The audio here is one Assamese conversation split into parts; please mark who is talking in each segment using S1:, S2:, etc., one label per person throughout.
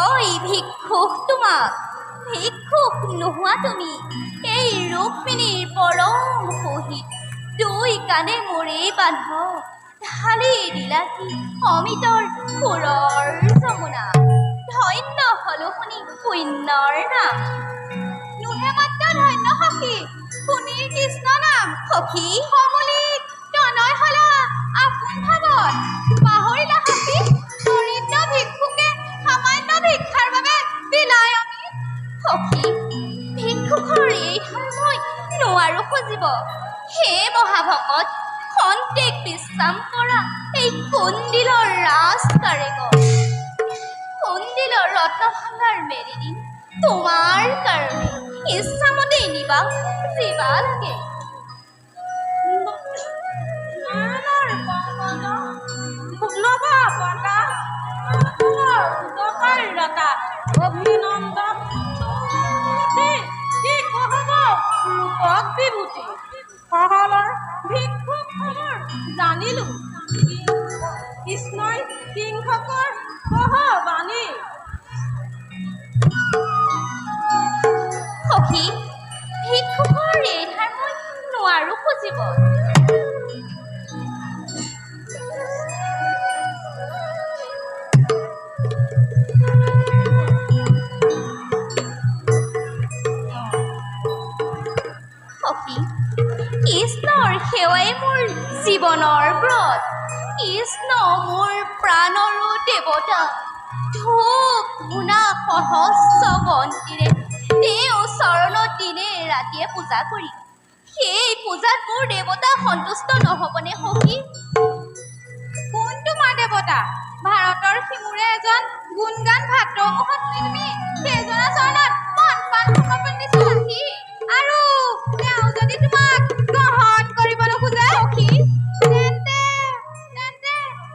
S1: কয় ভিক্ষুক তোমাক, ভিক্ষুক নোহোৱা তুমি এই ৰুক্মিণীৰ পৰম সহিত দুই কাণে মোৰে বান্ধ ঢালি দিলাহি অমিতৰ সুৰৰ যমুনা। ধন্য হলো শুনি পুণ্যৰ নাম, নোহে মাত্ৰ ধন্য সখী শুনি কৃষ্ণ নাম। সখী সমলিত তনয় হলা আপোন ভাৱত, পাহৰিলা সখী দৰিদ্ৰ ভিক্ষুকে সামান্য ভিক্ষাৰ বাবে বিলাই আমি। সখী ভিক্ষুকৰ এই ধৰ্মই নোৱাৰো খুজিব, হে মহাভকত খন্তেক বিশ্ৰাম কৰা এই কুণ্ডিলৰ ৰাজ কাৰেঙত। কুণ্ডিলৰ ৰত্নভাণ্ডাৰ মেলি দিম তোমাৰ কাৰণে, ইচ্ছামতে নিবা যিবা লাগে।
S2: অভিনন্দন কি কহব ৰূপক বিভূতি, সকলৰ ভিক্ষুক খবৰ জানিলো, কৃষ্ণই সিংহকৰ কহ বাণী।
S1: সখী ভিক্ষুকৰ এই ধৰ্মই নোৱাৰো খুজিব, সখী কৃষ্ণৰ সেৱাই মোৰ জীৱনৰ ব্ৰত, কৃষ্ণ মোৰ প্ৰাণৰো দেৱতা। ধূপ ধূনা সহস্ৰ বন্তিৰে তেওঁ চৰণত দিনে ৰাতিয়ে পূজা কৰি সেই পূজাত মোৰ দেৱতা সন্তুষ্ট নহবনে সখী?
S2: কোন তোমাৰ দেৱতা? ভাৰতৰ সিমুৰে এজন গুণগান ভাতৃমুখত তুমি সেইজনৰ চৰণত মন প্ৰাণ সমৰ্পণ দিছা সখী, আৰু তেওঁ যদি তোমাক গ্ৰহণ কৰিব নোখোজে সখী তেন্তে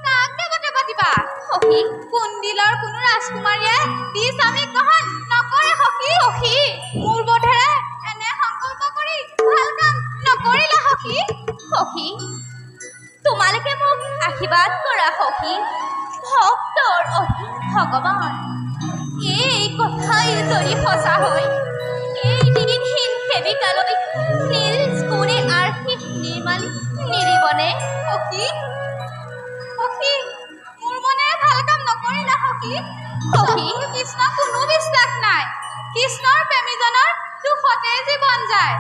S2: কাক দেৱতা পাতিবা?
S1: সখী
S2: কুণ্ডিলৰ কোনো ৰাজকুমাৰীয়ে দি স্বামীক গ্ৰহণ নকৰে সখী। সখী মোৰ বোধেৰে এনে সংকল্প কৰি ভাল কাম নকৰিলা সখী।
S1: সখী তোমালোকে মোক আশীৰ্বাদ কৰা সখী, ভক্তৰ অধীন ভগৱান। এই কথাই যদি সঁচা হয়, এই দিনহীন সেৱিকালৈ নীল গুণে আৰ্শিস নিৰ্মালি নিদিবনে
S2: সখী? সখী মোৰ মনেৰে ভাল কাম নকৰিলা সখী।
S1: সখী
S2: কৃষ্ণৰ কোনো বিশ্বাস নাই, কৃষ্ণৰ প্ৰেমীজনৰ দুখতে জীৱন যায়।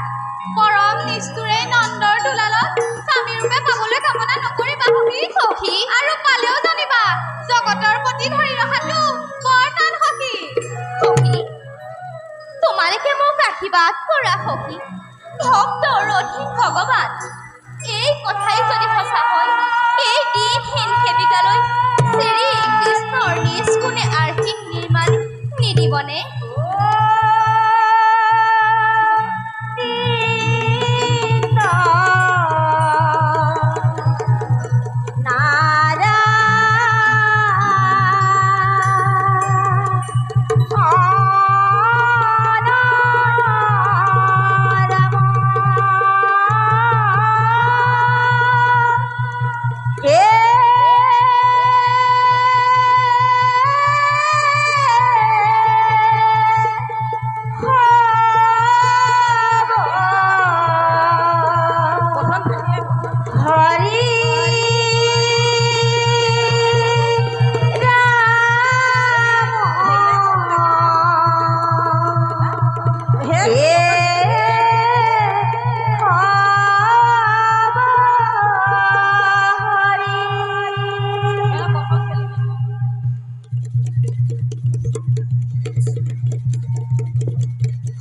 S2: পৰম নিষ্ঠুৰে নন্দৰ দুলালত স্বামীৰূপে পাবলৈ কামনা নকৰিবা সখী।
S1: সখী
S2: আৰু পালেও জানিবা জগতৰ প্ৰতি ধৰি ৰখাটো বৰ টান সখী।
S1: সখী তোমালোকে মোক আশীৰ্বাদ কৰা সখী, ভক্তৰ অধীন ভগৱান। এই কথাই যদি সঁচা হয়, এই দিনহীন সেৱিকালৈ শ্ৰী কৃষ্ণৰ নিজ গুণে আৰ্শিস নিৰ্মালি নিদিবনে?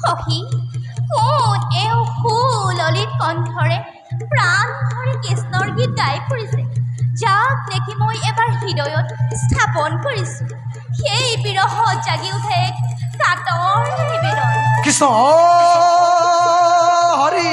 S1: সখী কোন এওঁ সুললিত কণ্ঠৰে প্ৰাণ ভৰি কৃষ্ণৰ গীত গাই ফুৰিছে, যাক দেখি মই এবাৰ হৃদয়ত স্থাপন কৰিছোঁ। সেই বিৰহত জাগি উঠে কাতৰ নিবেদন।
S3: কৃষ্ণ হৰি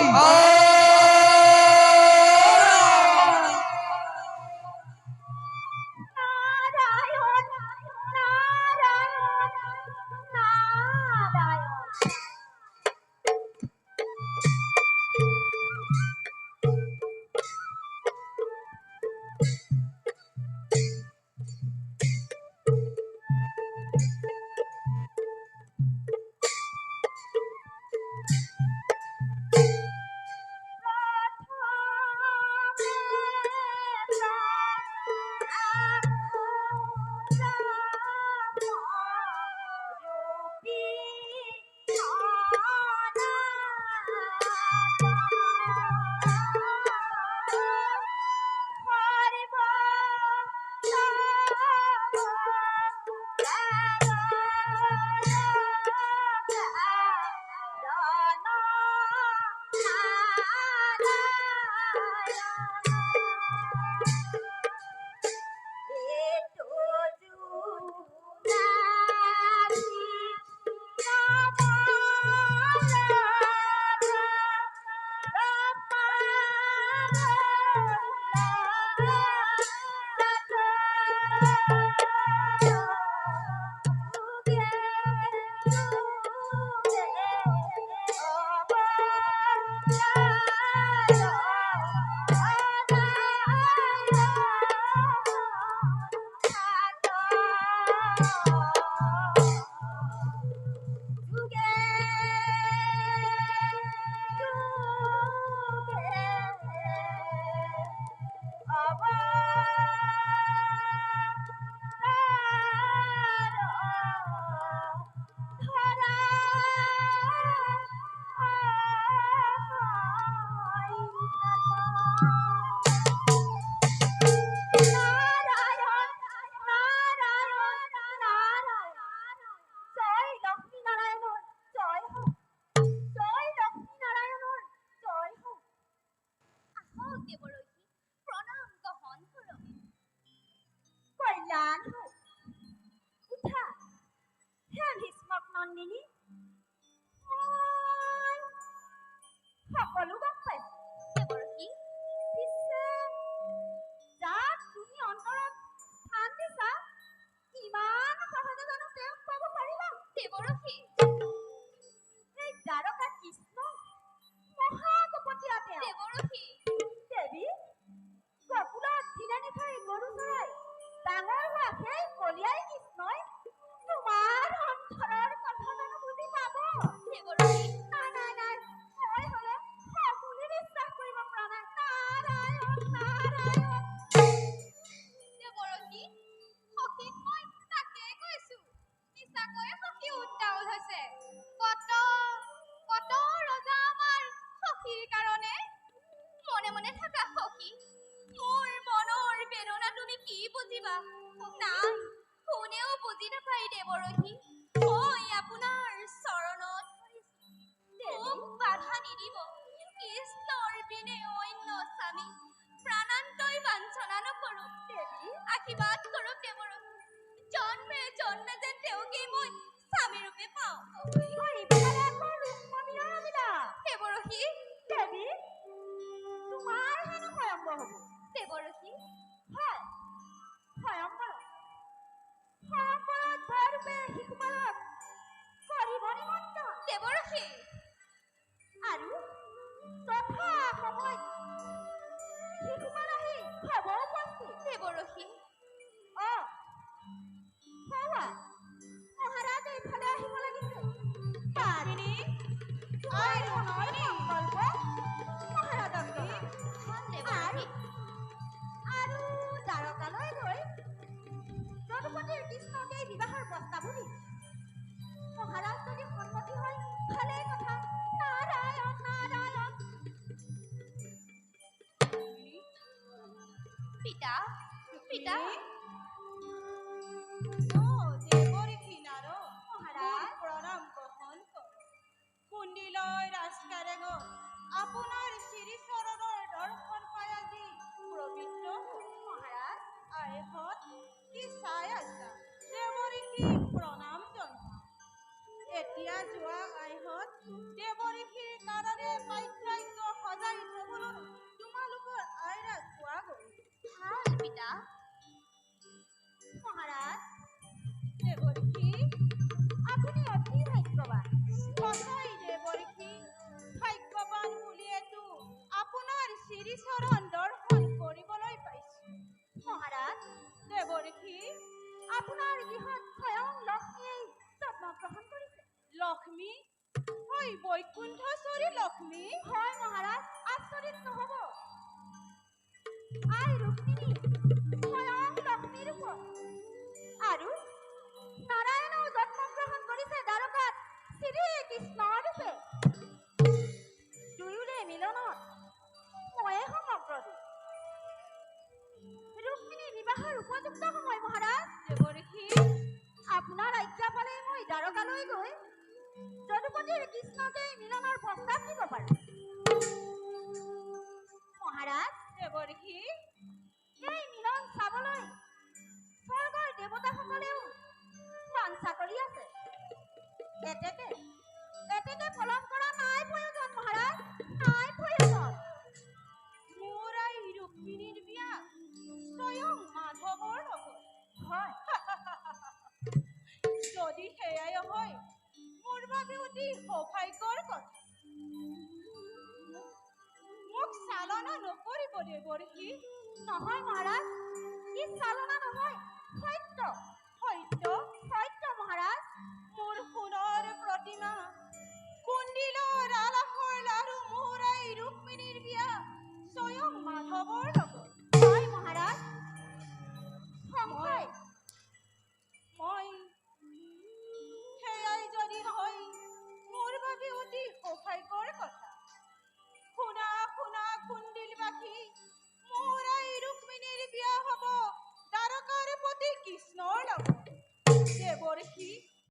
S1: আহক দেৱৰজী, প্ৰণাম গ্ৰহণ কৰক।
S2: কল্যাণ হওক। উঠা হে ভীষ্মক নন্দিনী, মই সকলো গম পাইছো।
S1: দেৱৰজী,
S2: পিছে যাক তুমি অন্তৰত স্থান দিছা, ইমান সহজে জানো তেওঁক পাব পাৰিবা?
S1: দেৱৰজী,
S2: এই দ্বাৰকা কৃষ্ণ মহাকপটীয়া তেওঁ।
S1: দেৱৰজী,
S2: দেৱী, গকুলত দিনে নিশাই গৰু চৰাই ডাঙৰ হোৱা সেই কলিয়াই কৃষ্ণই তোমাৰ অন্তৰৰ কথা জানো বুজি পাব?
S1: দেৱৰজী,
S2: নাই নাই নাই, মই হলে সকলোৱে বিশ্বাস কৰিব পৰা নাই। নাৰায়ণ নাৰায়ণ।
S1: দেৱৰজী, সখীক মই তাকেই কৈছো। নিচাকৈয়ে সখী উত্তাউল হৈছে। কত কত ৰজা আমাৰ সখীৰ কাৰণে। মনে মনে থাকা সখী, মোৰ মনৰ বেদনা তুমি কি বুজিবা? নাই, কোনেও বুজি নাপায় দেৱৰজী। মই আপোনাৰ চৰণত পৰিছো। মোক বাধা নিদিব। কৃষ্ণৰ বিনে অন্য স্বামী প্ৰাণান্তই বাঞ্ছনা নকৰো।
S2: দেৱী,
S1: আশীৰ্বাদ কৰক দেৱৰজী, জন্মে জন্মে যেন তেওঁকেই মই স্বামী ৰূপে পাওঁ।
S2: ইফালে আকৌ ৰুক্মণীৰ বিলাস।
S1: দেৱৰজী,
S2: দেৱী, তোমাৰ হেনো ভয়ংকৰ হ'ব।
S1: দেৱৰজী,
S2: হয়, ভয়ংকৰ। ভয়ংকৰত ভয়ৰূপে শিশুপালক কৰিব নিমন্ত্ৰণ।
S1: দেৱৰজী,
S2: আৰু তথা সময়ত শিশুপাল আহি হব উপস্থিত।
S1: দেৱৰজী,
S2: সেৱা মহাৰাজ এইফালে আহিব লাগিছে। পাত্ৰী, আই মনৰ সংকল্প মহাৰাজক জনাওক।
S1: দেৱৰজী,
S2: আৰু দ্বাৰকালৈ গৈ যদুপতিৰ কৃষ্ণকেই বিবাহৰ প্ৰস্তাৱো দি মহাৰাজ যদি সন্মতি হয় ভালেই কথা। নাৰায়ণ নাৰায়ণ।
S1: পিতা, পিতা,
S2: দেৱৰীষি নাৰ মহাৰাজ প্ৰণাম গ্ৰহণ কৰ। কুণ্ডিলৈ ৰাজকাৰেঙত আপোনাৰ শ্ৰীচৰণৰ দৰ্শন পাই আজি পবিত্ৰ হ'ল। মহাৰাজ আইহঁত কি চাই আছা? দেৱৰীষি প্ৰণাম জনাওঁ। এতিয়া যোৱা আইহঁত দেৱৰীষিৰ কাৰণে পাঠ্যাজ্ঞ সজাই থবলৈ তোমালোকৰ আইৰা খোৱা গ'ল।
S1: ভাল পিতা।
S2: মহাৰাজ, দেৱৰীষি আপুনি অতি ভাগ্যৱান। সঁচাই দেৱৰীষি, ভাগ্যৱান বুলিয়েতো আপোনাৰ শ্ৰীচৰণ দৰ্শন কৰিবলৈ পাইছো। মহাৰাজ, দেৱৰীষি আপোনাৰ গৃহত স্বয়ং লক্ষ্মীয়ে জন্মগ্ৰহণ কৰিছে। লক্ষ্মী? হয়, বৈকুণ্ঠেশ্বৰী লক্ষ্মী? হয় মহাৰাজ, আচৰিত নহব। আই ৰুক্মিণী স্বয়ং লক্ষ্মীৰ ৰূপত। আৰু নাৰায়ণেও জন্মগ্ৰহণ কৰিছে দ্বাৰকাত শ্ৰীকৃষ্ণ ৰূপে। দুয়োৰে মিলনত ময়ে সমগ্ৰ দিশ।
S3: বিবাহৰ উপযুক্ত সময় মহাৰাজ।
S2: দেৱৰ্ষি
S3: আপোনাৰ আজ্ঞা পালে মই দ্বাৰকালৈ গৈ যদুপতিৰ কৃষ্ণজয় মিলনৰ প্ৰস্তাৱ দিব পাৰো। মহাৰাজ,
S2: দেৱৰ্ষি
S3: এই মিলন চাবলৈ স্বৰ্গৰ দেৱতাসকলেও বাঞ্ছা কৰি আছে। এতেকে পলম কৰা নাই প্ৰয়োজন মহাৰাজ, নাই প্ৰয়োজন।
S2: মোৰ আই ৰুক্মিণীৰ বিয়া স্বয়ং মাধৱৰ লগত।
S3: হয়,
S2: যদি সেয়াই হয় মোৰ বাবে অতি সৌভাগ্যৰ কথা। মোক চালনা নকৰিব দেৱৰ্ষি।
S3: নহয় মহাৰাজ, ই চালনা নহয়, সত্য।
S2: সত্য